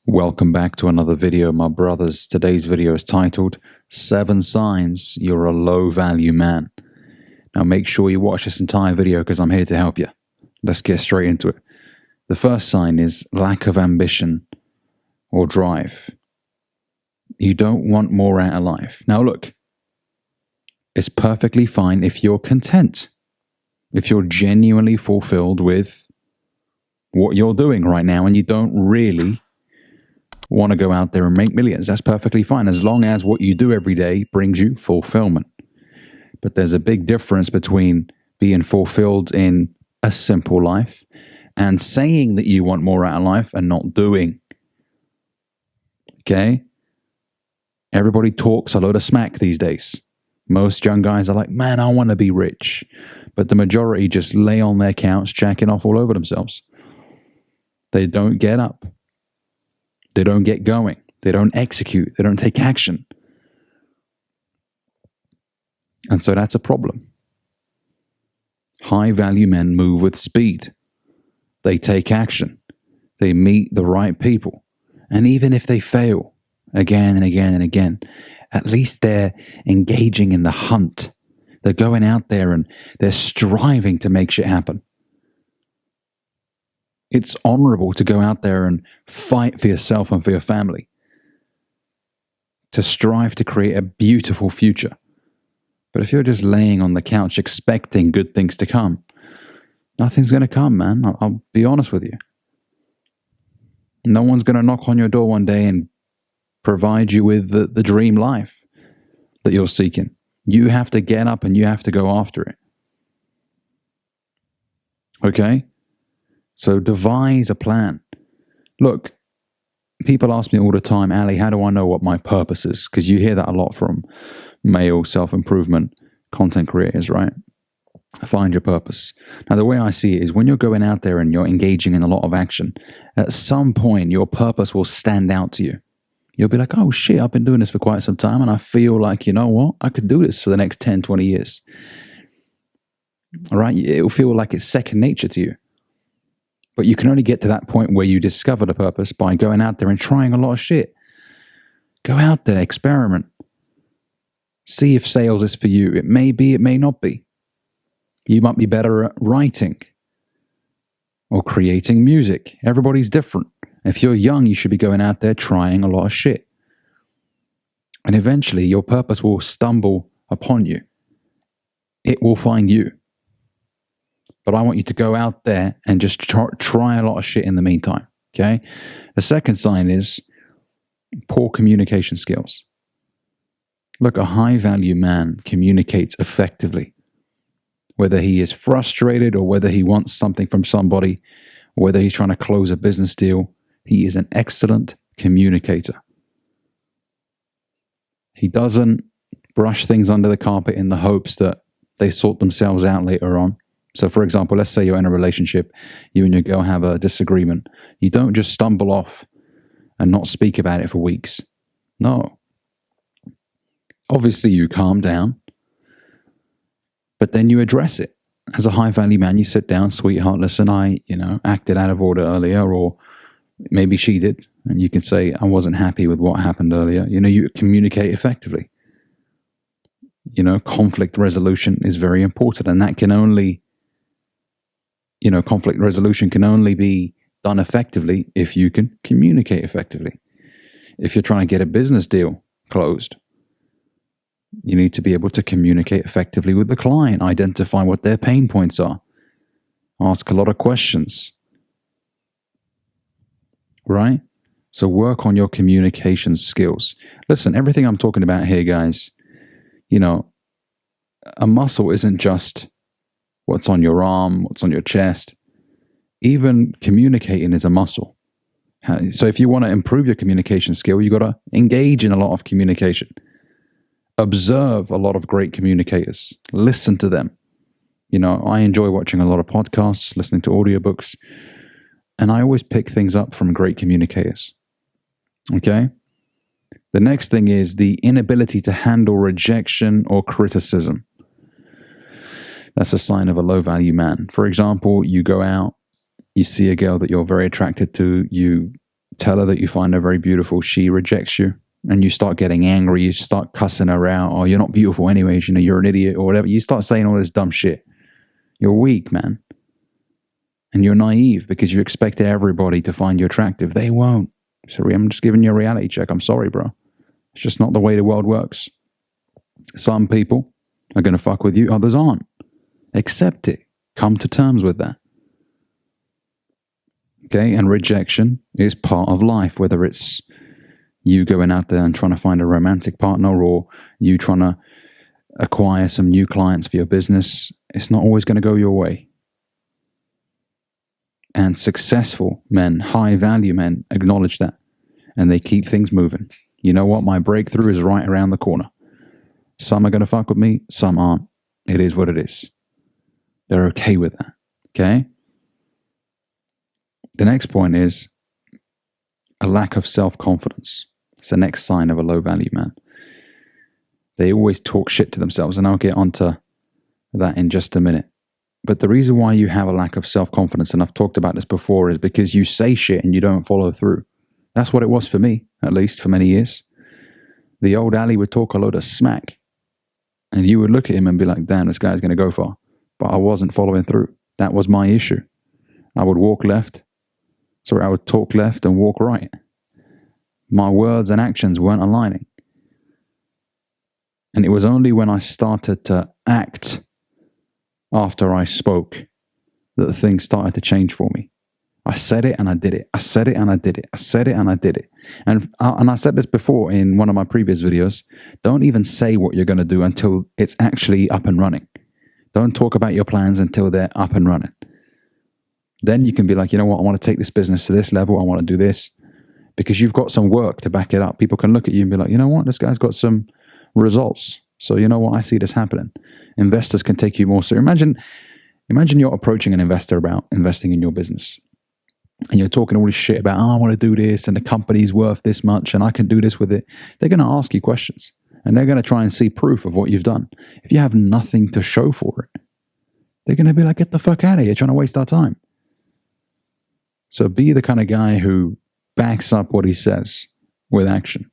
Welcome back to another video, my brothers. Today's video is titled 7 Signs You're a Low Value Man. Now make sure you watch this entire video because I'm here to help you. Let's get straight into it. The first sign is lack of ambition or drive. You don't want more out of life. Now look, it's perfectly fine if you're content, if you're genuinely fulfilled with what you're doing right now and you don't really want to go out there and make millions. That's perfectly fine as long as what you do every day brings you fulfillment. But there's a big difference between being fulfilled in a simple life and saying that you want more out of life and not doing. Okay? Everybody talks a load of smack these days. Most young guys are like, man, I want to be rich. But the majority just lay on their couch jacking off all over themselves. They don't get up. They don't get going. They don't execute. They don't take action. And so that's a problem. High value men move with speed. They take action. They meet the right people. And even if they fail again and again and again, at least they're engaging in the hunt. They're going out there and they're striving to make shit happen. It's honorable to go out there and fight for yourself and for your family. To strive to create a beautiful future. But if you're just laying on the couch expecting good things to come, nothing's going to come, man. I'll be honest with you. No one's going to knock on your door one day and provide you with the dream life that you're seeking. You have to get up and you have to go after it. Okay? So devise a plan. Look, people ask me all the time, Ali, how do I know what my purpose is? Because you hear that a lot from male self-improvement content creators, right? Find your purpose. Now, the way I see it is when you're going out there and you're engaging in a lot of action, at some point your purpose will stand out to you. You'll be like, oh shit, I've been doing this for quite some time and I feel like, you know what, I could do this for the next 10, 20 years. All right? It'll feel like it's second nature to you. But you can only get to that point where you discover the purpose by going out there and trying a lot of shit. Go out there, experiment. See if sales is for you. It may be, it may not be. You might be better at writing or creating music. Everybody's different. If you're young, you should be going out there trying a lot of shit. And eventually your purpose will stumble upon you. It will find you. But I want you to go out there and just try a lot of shit in the meantime, okay? The second sign is poor communication skills. Look, a high-value man communicates effectively. Whether he is frustrated or whether he wants something from somebody, or whether he's trying to close a business deal, he is an excellent communicator. He doesn't brush things under the carpet in the hopes that they sort themselves out later on. So for example, let's say you're in a relationship, you and your girl have a disagreement. You don't just stumble off and not speak about it for weeks. No. Obviously you calm down, but then you address it. As a high value man, you sit down, sweetheart, listen, I acted out of order earlier, or maybe she did. And you can say, I wasn't happy with what happened earlier. You communicate effectively. Conflict resolution is very important, and that can only conflict resolution can only be done effectively if you can communicate effectively. If you're trying to get a business deal closed, you need to be able to communicate effectively with the client, identify what their pain points are, ask a lot of questions, right? So work on your communication skills. Listen, everything I'm talking about here, guys, a muscle isn't just what's on your arm, what's on your chest. Even communicating is a muscle. So if you want to improve your communication skill, you've got to engage in a lot of communication. Observe a lot of great communicators. Listen to them. I enjoy watching a lot of podcasts, listening to audiobooks, and I always pick things up from great communicators. Okay? The next thing is the inability to handle rejection or criticism. That's a sign of a low-value man. For example, you go out, you see a girl that you're very attracted to, you tell her that you find her very beautiful. She rejects you and you start getting angry. You start cussing her out. Oh, you're not beautiful anyways. You're an idiot or whatever. You start saying all this dumb shit. You're weak, man. And you're naive because you expect everybody to find you attractive. They won't. Sorry, I'm just giving you a reality check. I'm sorry, bro. It's just not the way the world works. Some people are going to fuck with you. Others aren't. Accept it. Come to terms with that. Okay, and rejection is part of life, whether it's you going out there and trying to find a romantic partner or you trying to acquire some new clients for your business. It's not always going to go your way. And successful men, high-value men, acknowledge that. And they keep things moving. You know what? My breakthrough is right around the corner. Some are going to fuck with me. Some aren't. It is what it is. They're okay with that. Okay? The next point is a lack of self-confidence. It's the next sign of a low-value man. They always talk shit to themselves, and I'll get onto that in just a minute. But the reason why you have a lack of self-confidence, and I've talked about this before, is because you say shit and you don't follow through. That's what it was for me, at least for many years. The old Ali would talk a load of smack, and you would look at him and be like, damn, this guy's going to go far. But I wasn't following through. That was my issue. I would I would talk left and walk right. My words and actions weren't aligning. And it was only when I started to act after I spoke that things started to change for me. I said it and I did it. I said it and I did it. I said it and I did it. And I said this before in one of my previous videos. Don't even say what you're going to do until it's actually up and running. Don't talk about your plans until they're up and running. Then you can be like, you know what, I want to take this business to this level. I want to do this. Because you've got some work to back it up. People can look at you and be like, you know what, this guy's got some results. So you know what, I see this happening. Investors can take you more serious. Imagine you're approaching an investor about investing in your business. And you're talking all this shit about, I want to do this, and the company's worth this much, and I can do this with it. They're going to ask you questions. And they're going to try and see proof of what you've done. If you have nothing to show for it, they're going to be like, get the fuck out of here, you're trying to waste our time. So be the kind of guy who backs up what he says with action.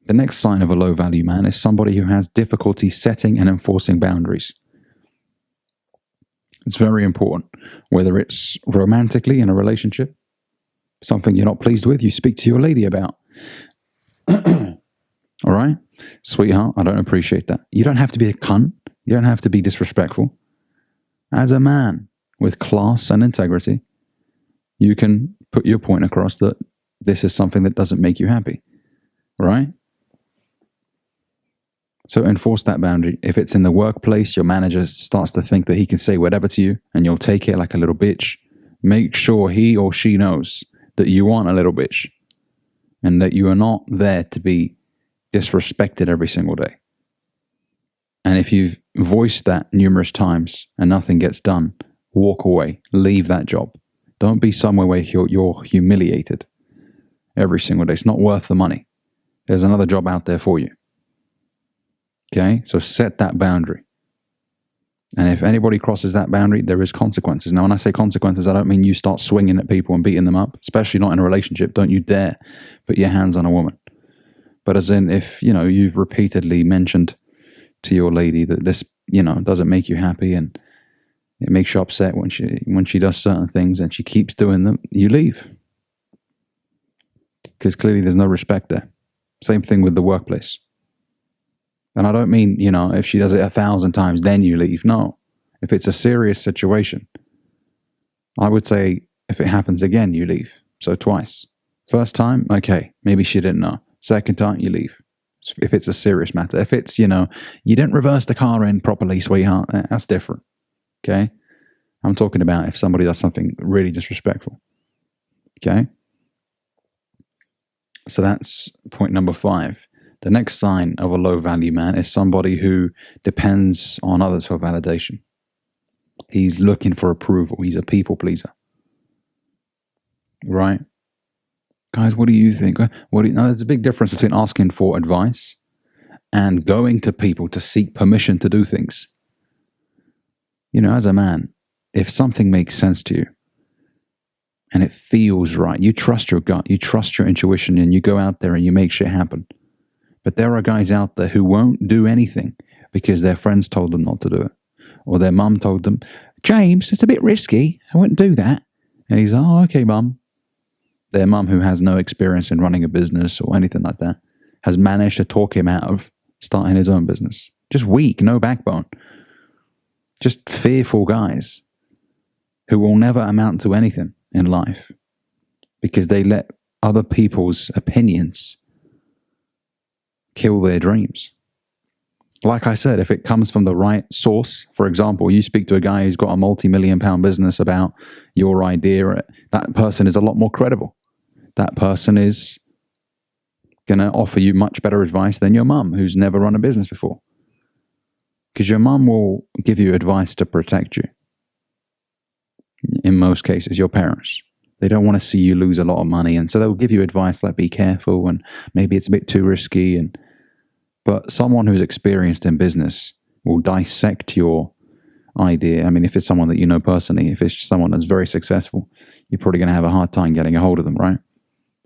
The next sign of a low-value man is somebody who has difficulty setting and enforcing boundaries. It's very important. Whether it's romantically in a relationship, something you're not pleased with, you speak to your lady about. All right? Sweetheart, I don't appreciate that. You don't have to be a cunt. You don't have to be disrespectful. As a man with class and integrity, you can put your point across that this is something that doesn't make you happy. Right? So enforce that boundary. If it's in the workplace, your manager starts to think that he can say whatever to you and you'll take it like a little bitch. Make sure he or she knows that you aren't a little bitch and that you are not there to be disrespected every single day. And if you've voiced that numerous times and nothing gets done, walk away. Leave that job. Don't be somewhere where you're humiliated every single day. It's not worth the money. There's another job out there for you. Okay, so set that boundary. And if anybody crosses that boundary, there is consequences. Now, when I say consequences, I don't mean you start swinging at people and beating them up, especially not in a relationship. Don't you dare put your hands on a woman. But as in, if, you've repeatedly mentioned to your lady that this, doesn't make you happy and it makes you upset when she does certain things and she keeps doing them, you leave. Because clearly there's no respect there. Same thing with the workplace. And I don't mean, if she does it 1,000 times, then you leave. No. If it's a serious situation, I would say if it happens again, you leave. So twice. First time, okay, maybe she didn't know. Second time, you leave. If it's a serious matter. If it's, you didn't reverse the car in properly, sweetheart, that's different. Okay? I'm talking about if somebody does something really disrespectful. Okay? So that's point number 5. The next sign of a low-value man is somebody who depends on others for validation. He's looking for approval. He's a people pleaser. Right? Guys, what do you think? Now, there's a big difference between asking for advice and going to people to seek permission to do things. As a man, if something makes sense to you, and it feels right. You trust your gut, you trust your intuition, and you go out there and you make shit happen. But there are guys out there who won't do anything because their friends told them not to do it. Or their mum told them, James, it's a bit risky. I wouldn't do that. And he's, oh, okay, mum. Their mum, who has no experience in running a business or anything like that, has managed to talk him out of starting his own business. Just weak, no backbone. Just fearful guys who will never amount to anything in life because they let other people's opinions kill their dreams. Like I said, if it comes from the right source, for example, you speak to a guy who's got a multi-million-pound business about your idea, that person is a lot more credible. That person is going to offer you much better advice than your mum, who's never run a business before. Because your mum will give you advice to protect you. In most cases, your parents. They don't want to see you lose a lot of money, and so they'll give you advice like be careful, and maybe it's a bit too risky, but someone who's experienced in business will dissect your idea. I mean, if it's someone that you know personally, if it's someone that's very successful, you're probably going to have a hard time getting a hold of them, right?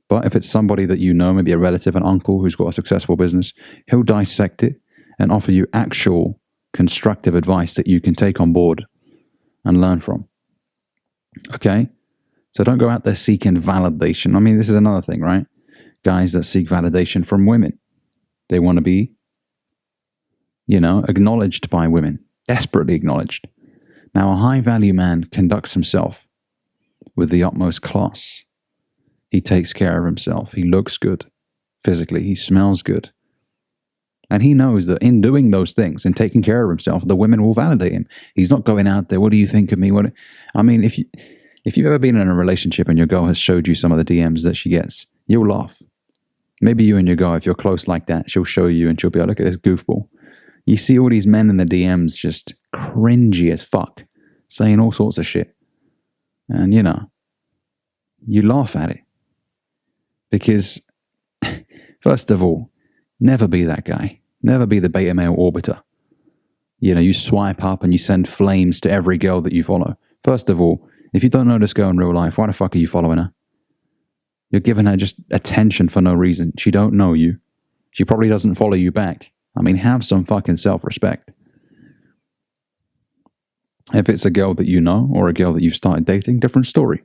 But if it's somebody that you know, maybe a relative, an uncle who's got a successful business, he'll dissect it and offer you actual constructive advice that you can take on board and learn from. Okay? So don't go out there seeking validation. I mean, this is another thing, right? Guys that seek validation from women. They want to be, acknowledged by women, desperately acknowledged. Now, a high-value man conducts himself with the utmost class. He takes care of himself. He looks good physically. He smells good. And he knows that in doing those things and taking care of himself, the women will validate him. He's not going out there, what do you think of me? If you've ever been in a relationship and your girl has showed you some of the DMs that she gets, you'll laugh. Maybe you and your girl, if you're close like that, she'll show you and she'll be like, look at this goofball. You see all these men in the DMs just cringy as fuck, saying all sorts of shit. And, you laugh at it. Because, first of all, never be that guy. Never be the beta male orbiter. You swipe up and you send flames to every girl that you follow. First of all, if you don't know this girl in real life, why the fuck are you following her? You're giving her just attention for no reason. She don't know you. She probably doesn't follow you back. I mean, have some fucking self-respect. If it's a girl that you know or a girl that you've started dating, different story.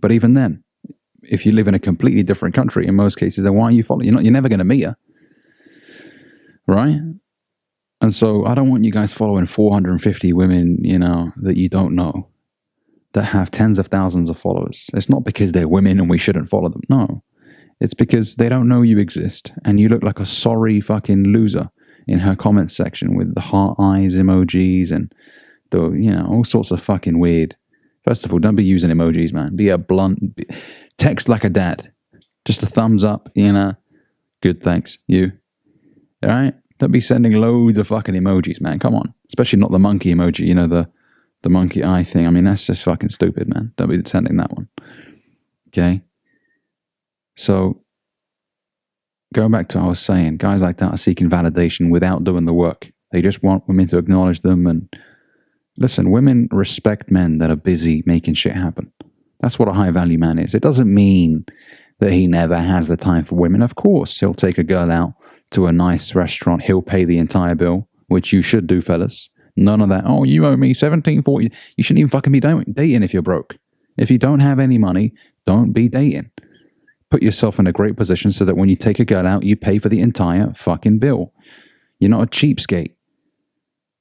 But even then, if you live in a completely different country, in most cases, then why are you following? You're never going to meet her. Right? And so I don't want you guys following 450 women, that you don't know, that have tens of thousands of followers. It's not because they're women and we shouldn't follow them. No. It's because they don't know you exist and you look like a sorry fucking loser in her comments section with the heart eyes emojis and all sorts of fucking weird. First of all, don't be using emojis, man. Be a blunt, text like a dad. Just a thumbs up, good, thanks, you. All right? Don't be sending loads of fucking emojis, man. Come on. Especially not the monkey emoji, the monkey eye thing. I mean, that's just fucking stupid, man. Don't be sending that one. Okay? So, going back to what I was saying, guys like that are seeking validation without doing the work. They just want women to acknowledge them. And listen, women respect men that are busy making shit happen. That's what a high-value man is. It doesn't mean that he never has the time for women. Of course, he'll take a girl out to a nice restaurant. He'll pay the entire bill, which you should do, fellas. None of that, oh, you owe me $17.40. You shouldn't even fucking be dating if you're broke. If you don't have any money, don't be dating. Put yourself in a great position so that when you take a girl out, you pay for the entire fucking bill. You're not a cheapskate.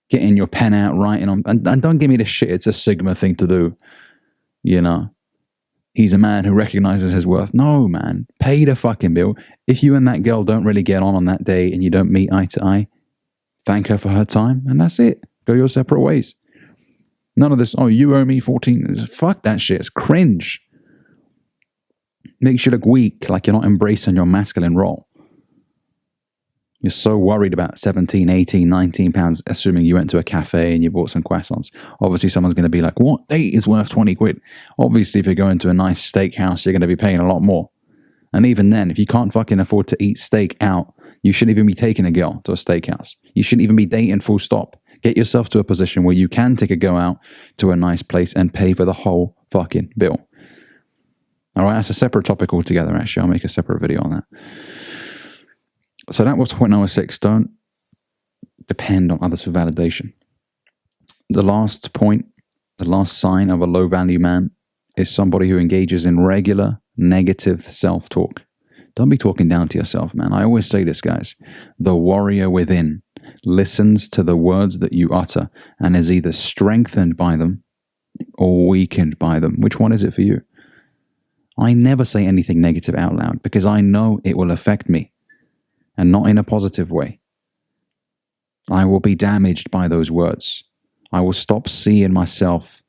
Getting your pen out, writing on, and don't give me this shit, it's a Sigma thing to do. He's a man who recognizes his worth. No, man. Pay the fucking bill. If you and that girl don't really get on that day and you don't meet eye to eye, thank her for her time, and that's it. Go your separate ways. None of this, oh, you owe me 14. Fuck that shit. It's cringe. Makes you look weak, like you're not embracing your masculine role. You're so worried about 17, 18, 19 pounds, assuming you went to a cafe and you bought some croissants. Obviously, someone's going to be like, what date is worth 20 quid? Obviously, if you're going to a nice steakhouse, you're going to be paying a lot more. And even then, if you can't fucking afford to eat steak out, you shouldn't even be taking a girl to a steakhouse. You shouldn't even be dating, full stop. Get yourself to a position where you can take a girl out to a nice place and pay for the whole fucking bill. All right, that's a separate topic altogether, actually. I'll make a separate video on that. So that was point number 6. Don't depend on others for validation. The last point, the last sign of a low-value man is somebody who engages in regular negative self-talk. Don't be talking down to yourself, man. I always say this, guys. The warrior within listens to the words that you utter and is either strengthened by them or weakened by them. Which one is it for you? I never say anything negative out loud because I know it will affect me, and not in a positive way. I will be damaged by those words. I will stop seeing myself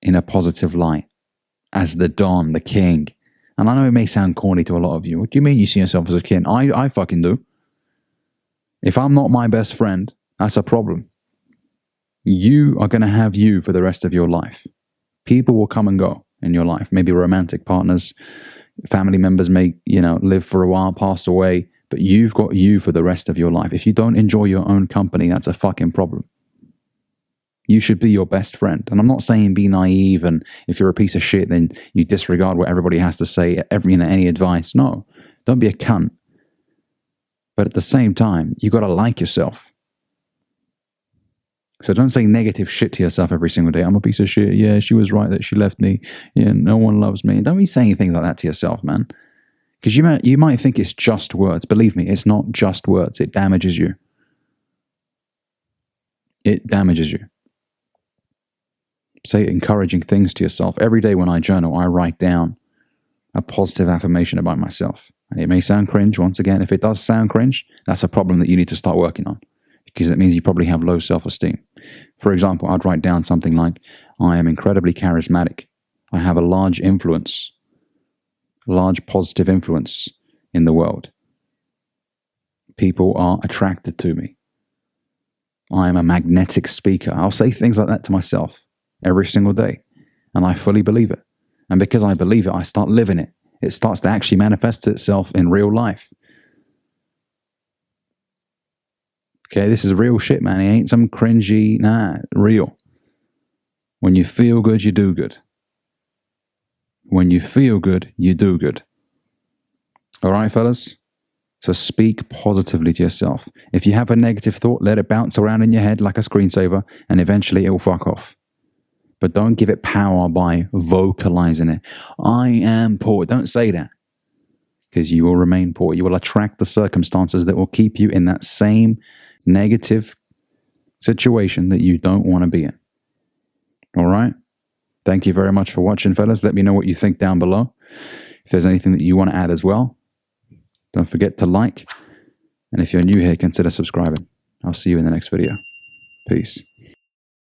in a positive light as the Don, the king. And I know it may sound corny to a lot of you. What do you mean you see yourself as a king? I fucking do. If I'm not my best friend, that's a problem. You are going to have you for the rest of your life. People will come and go in your life. Maybe romantic partners, family members may, live for a while, pass away, but you've got you for the rest of your life. If you don't enjoy your own company, that's a fucking problem. You should be your best friend. And I'm not saying be naive, and if you're a piece of shit, then you disregard what everybody has to say, any advice. No, don't be a cunt. But at the same time, you got to like yourself. So don't say negative shit to yourself every single day. I'm a piece of shit. Yeah, she was right that she left me. Yeah, no one loves me. Don't be saying things like that to yourself, man. Because you might think it's just words. Believe me, it's not just words. It damages you. It damages you. Say encouraging things to yourself. Every day when I journal, I write down a positive affirmation about myself. And it may sound cringe. Once again, if it does sound cringe, that's a problem that you need to start working on, because it means you probably have low self-esteem. For example, I'd write down something like, I am incredibly charismatic. I have a large positive influence in the world. People are attracted to me. I am a magnetic speaker. I'll say things like that to myself every single day, and I fully believe it. And because I believe it, I start living it. It starts to actually manifest itself in real life. Okay, this is real shit, man. It ain't some cringy, real. When you feel good, you do good. When you feel good, you do good. All right, fellas? So speak positively to yourself. If you have a negative thought, let it bounce around in your head like a screensaver, and eventually it will fuck off. But don't give it power by vocalizing it. I am poor. Don't say that. Because you will remain poor. You will attract the circumstances that will keep you in that same negative situation that you don't want to be in. All right? Thank you very much for watching, fellas. Let me know what you think down below. If there's anything that you want to add as well, don't forget to like. And if you're new here, consider subscribing. I'll see you in the next video. Peace.